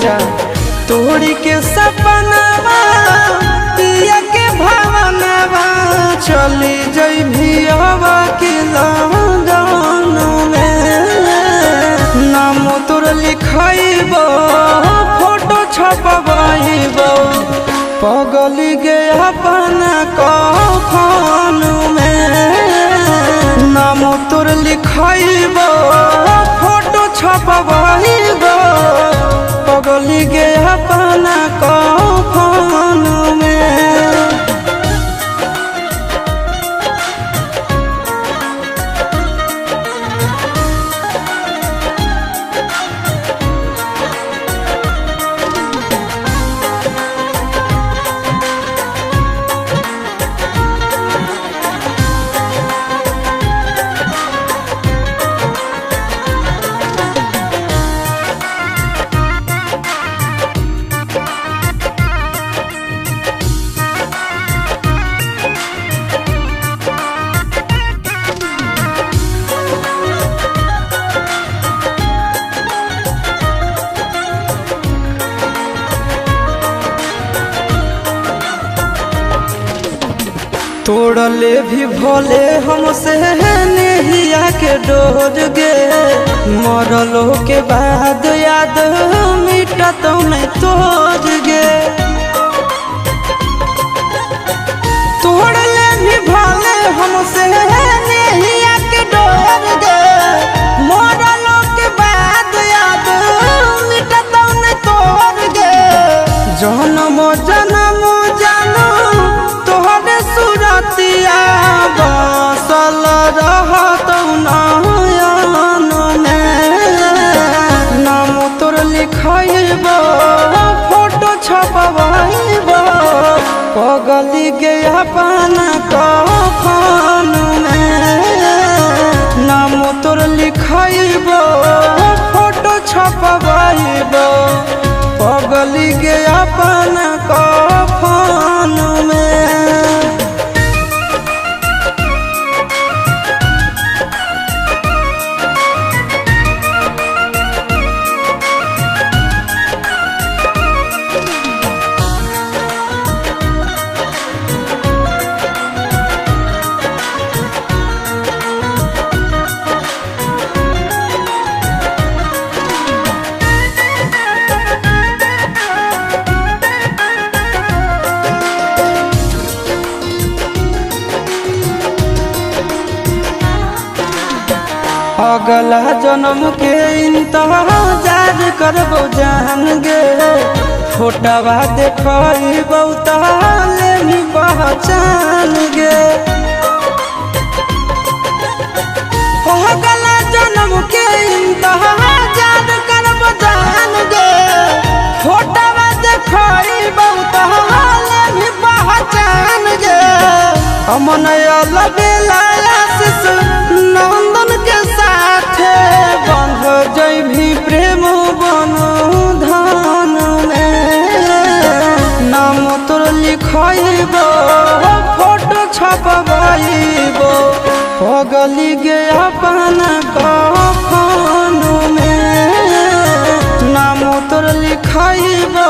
जा तोड़ी के सपनावा पिया के भावनावा चली जइभी हवा के लगन में नाम तोर लिखइबो फोटो छपवाइबो पगली गे अपना कफन में नाम तोर लिखइबो फोटो छपवाइबो पगली गे अपना कफन में। तोड़ले भी भोले हमसे नहिया के डोर गे मरलो के बाद याद मिटत नहीं तोड़ गे तोड़ले भी भोले हमसे नहिया के डोर गे मरलो के बाद याद मिटत नहीं तोड़ गे जन्म जन्म जानो तोहरे सुरतिया बसल रहत नयन में नाम तोर लिखइबो फोटो छपवाइबो पगली गे अपना कफन में नाम तोर लिखइबो फोटो छपवाइबो पगली गे अपना कफन में। अगला जन्म के इंतजार करबो जान गे फोटवा देखइबो ताले भी पहचान गे अगला जन्म के इंतजार करबो जान गे फोटवा देखइबो ताले भी पहचान गे अमन अलबेला आशीष नंदन के साथे बंध जइभी प्रेम बंधन में नाम तोर लिखइबो फोटो छपवाइबो पगली गे अपना कफन में नाम तोर लिखइबो